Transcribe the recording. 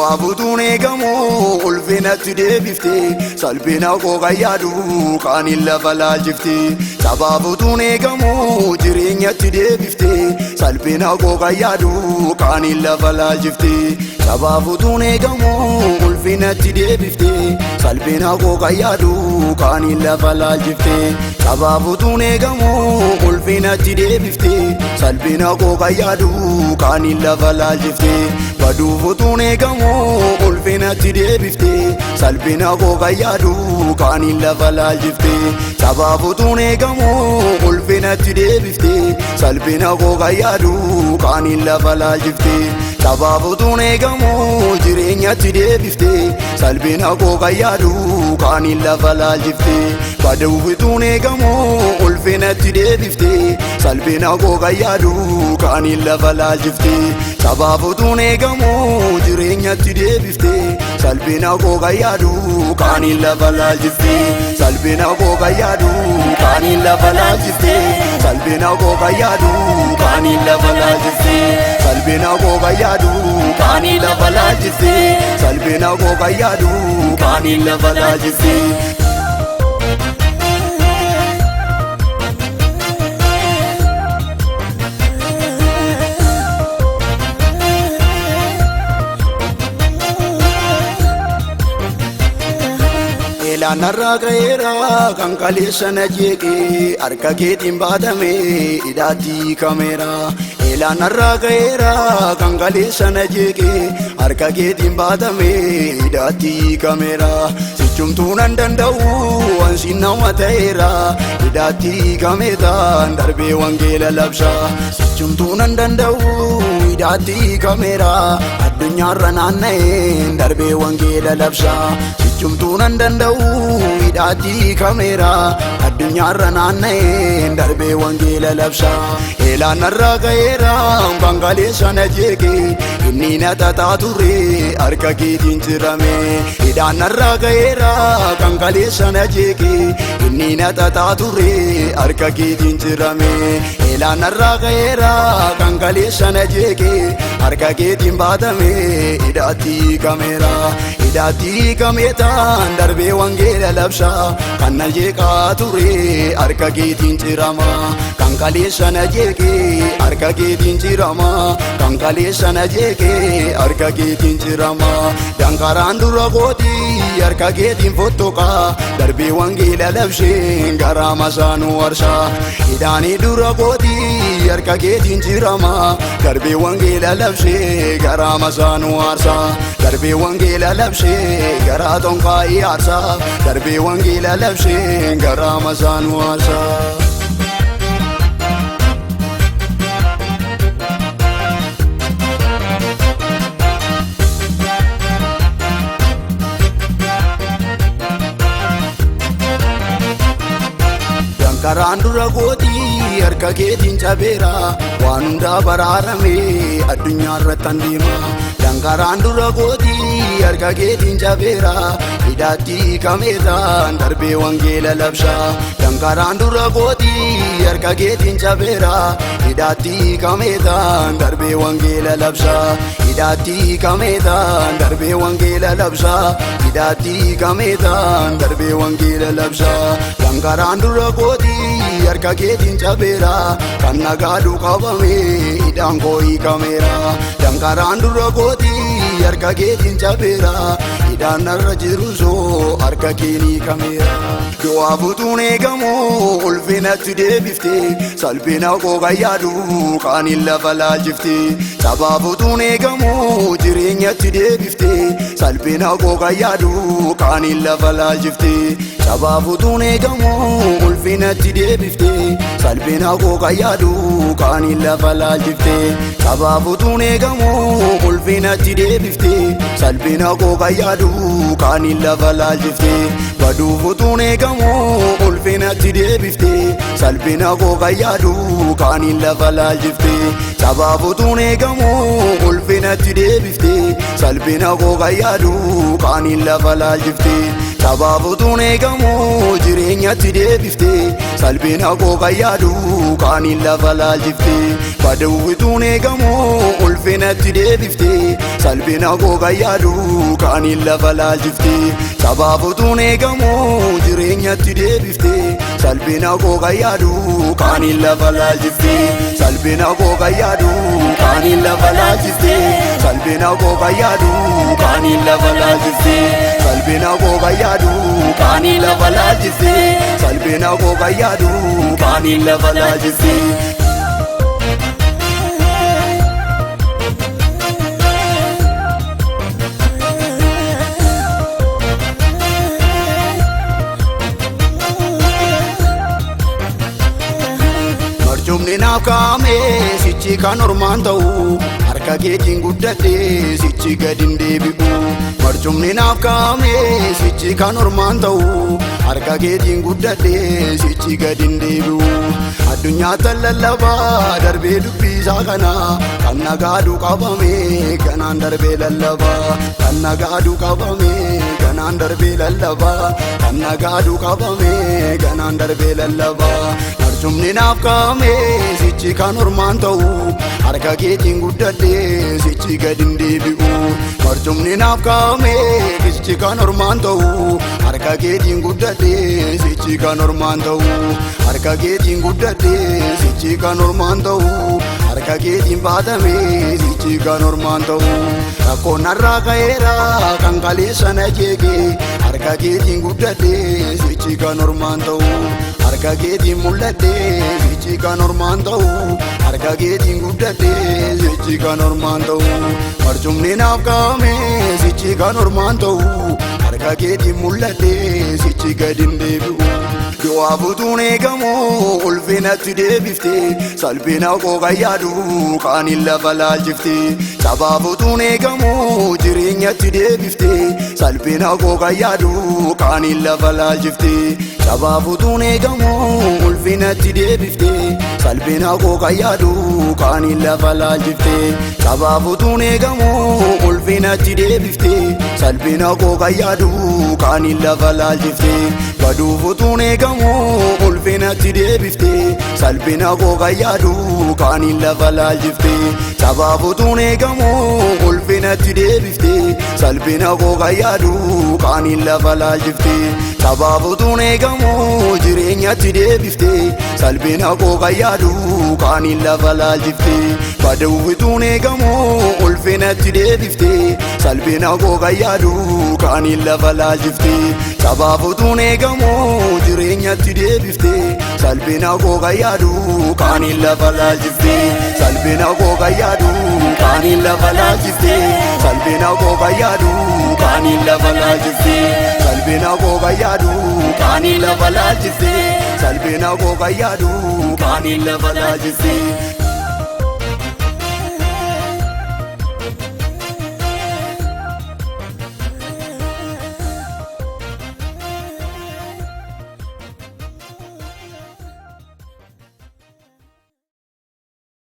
Du'aafuutuun eegamu ulfinatti deebifte salphina koo qayyaadu kaaniin lafa laalchifte. Sabaafuutuun eegamu jireenyatti deebifte salphina koo qayyaadu kaaniin lafa laalchifte. Sabaafuutuun eegamu ulfinatti deebifte salphina koo qayyaadu kaaniin lafa laalchifte. Sabaafuutuun eegamu ulfinatti deebifte salphina koo qayyaadu kaaniin lafa laalchifte. Baduufuutuun eegamu ulfinatti deebifte salphina koo qayyaadu kaaniin lafa laalchifte. Sabaafuutuun eegamu ulfinatti deebifte salphina koo qayyaadu kaaniin lafa laalchifte. Sabaafuutuun eegamu jireenyatti deebifte salphina koo qayyaadu kaaniin lafa laalchifte. Baduufuutuun eegamu ulfinatti deebifte salphina koo qayyaadu kaaniin lafa laalchifte. Sabaafuutuun eegamu jireenyatti deebifte salphina koo qayyaadu kaaniin lafa laalchifte. Salphina koo qayyaadu kaaniin lafa laalchifte. Salphina koo qayyaadu kaaniin lafa laalchifte. Salphina koo qayyaadu kaaniin lafa laalchifte. Salphina koo qayyaadu kaaniin lafa laalchifte. Narraa ka'eera kan kaleessa na jeeqee harka keetiin baatame hidhaatti kameera. Narraa ka'eera kan kaleessa na jeeqee harka keetiin baatame hidhaatti kameera. Sichumtuu nan danda'u wansi nama ta'eera hidhaatti kameetaan darbee wangeela labsa. Sichumtuu nan danda'u hidhaatti kameera addunyaarra naanna'een darbee wangeela labsa. Sichumtuu nan danda'u hidhaatti kameera addunyaarra naanna'een darbee wangeela labsa. Narraa ka'eera kan kaleessa na jeeqee inni na xaxaa ture harka keetiin cirame. Narraa ka'eera kan kaleessa na jeeqee inni na xaxaa ture harka keetiin cirame. Narraa ka'eera kan kaleessa na jeeqee harka keetiin baatame hidhaatti kameera. Hidhaatti kameetaan darbee wangeela labsa kan na jeeqaa ture harka keetiin cirama. Kan kaleessa na jeeqee harka keetiin cirama. Kan kaleessa na jeeqee harka keetiin cirama. Dankaraan dura gootii harka keetiin fottoqa darbee wangeela labseen garaa masaanuu warsa. Hidhaanii dura gootii harka keetiin cirama darbee wangeela labsee garaa masaanuu warsa. Darbee wangeela labsee garaa tonkaa'ii aarsa. Darbee wangeela labsee garaa masaanuu warsa. Dankaraan dura gootii harka keetiin cabeera waan hundaa baraarame addunyaarratti an deema. Dankaraan dura gootii harka keetiin cabeera hidhaatti kameetaan darbee wangeela labsa. Dankaraan dura gootii harka keetiin cabeera hidhaatti kameetaan darbee wangeela labsa. Hidhaatti kameetaan darbee wangeela labsa. Hidhaatti kameetaan darbee wangeela labsa. Dankaraan dura gootii harka keetiin cabeera kan nagaadhu qabame hidhaan koo hiikameera. Dankaraan dura gootii harka keetiin cabeera hidhaan narra jiru soo harka keetiin hiikameera. Du'aafuutuun eegamu ulfinatti deebifte salphina koo qayyaadu kaaniin lafa laalchifte. Sabaafuutuun eegamu jireenyatti deebifte salphina koo qayyaadu kaaniin lafa laalchifte. Sabaafuutuun eegamu ulfinatti deebifte salphina koo qayyaadu kaaniin lafa laalchifte. Sabaafuutuun eegamu ulfinatti deebifte salphina koo qayyaadu kaaniin lafa laalchifte. Baduufuutuun eegamu ulfinatti deebifte salphina koo qayyaadu kaaniin lafa laalchifte. Sabaafuutuun eegamu ulfinatti deebifte salphina koo kan yaadu kaaniin lafa laalchiftee sabaabutuun eegamu jireenyatti deebiftee salphina koo kan yaadu kaaniin lafa laalchiftee badawwituun eegamu ulfinatti deebiftee salphina koo kan yaadu kaaniin lafa laalchiftee sabaabutuun eegamu jireenyatti deebiftee salphina koo kan yaadu kaaniin lafa laalchiftee salphina koo kan yaadu kaaniin lafa laalchiftee salphina koo kan yaadu kaaniin lafa laalchiftee salphina koo kan yaadu kaaniin lafa laalchiftee salphina koo kan yaadu kaaniin lafa laalchiftee. Marchumni naaf kaa'ame sichi kan ormaan ta'u harka keetiin guddadhee sichi gadi hin deebi'u. Marchumni naaf kaa'ame sichi kan ormaan ta'u harka keetiin guddadhee sichi gadi hin deebi'u. Addunyaa tan lallabaa darbee dubbisaa kana kan nagaadhu qabame kanaan darbee lallabaa kan nagaadhu qabame kanaan darbee lallabaa kan nagaadhu qabame kanaan darbee lallabaa. Marchumni naaf kaa'ame sichi kan ormaan ta'u harka keetiin guddadhee sichi gadi hin deebi'u. Marchumni naaf kaa'ame sichi kan ormaan ta'u harka keetiin guddadhee sichi kan ormaan ta'u harka keetiin guddadhee sichi kan ormaan ta'u harka keetiin baatame sichi kan ormaan ta'u rakkoon narraa ka'eera kan kaleessa na jeeqe harka keetiin guddadhee sichi kan ormaan ta'u harka keetiin mul'adhee sichi kan ormaan ta'u harka keetiin guddadhee sichi kan ormaan ta'u marchumni naaf kaa'ame sichi kan ormaan ta'u harka keetiin mul'adhee sichi gadi hin deebi'u. Du'aa butuun eegamu ulfinatti deebiftee salphina koo kan yaadu kaaniin lafa laalchiftee sabaabutuun eegamu jireenyatti deebiftee salphina koo kan yaadu kaaniin lafa laalchiftee sabaabutuun eegamu ulfinatti deebiftee salphina koo kan yaadu kaaniin lafa laalchiftee sabaabutuun eegamu ulfinatti deebiftee salphina koo kan yaadu kaaniin lafa laalchiftee baduufutuun eegamu ulfinatti deebiftee salphina koo kan yaadu kaaniin lafa laalchiftee sabaabutuun eegamu ulfinatti deebiftee salphina koo kan yaadu kaaniin lafa laalchiftee sabaabutuun eegamu jireenyatti deebiftee salphina koo kan yaadu kaaniin lafa laalchiftee badawwituun eegamu ulfinatti deebiftee salphina koo kan yaadu kaaniin lafa laalchiftee sabaabutuun eegamu jireenyatti deebiftee salphina koo kan yaadu kaaniin lafa laalchiftee salphina koo kan yaadu kaaniin lafa laalchiftee salphina koo kan yaadu kaaniin lafa laalchiftee salphina koo kan yaadu kaaniin lafa laalchiftee salphina koo kan yaadu kaaniin lafa laalchiftee.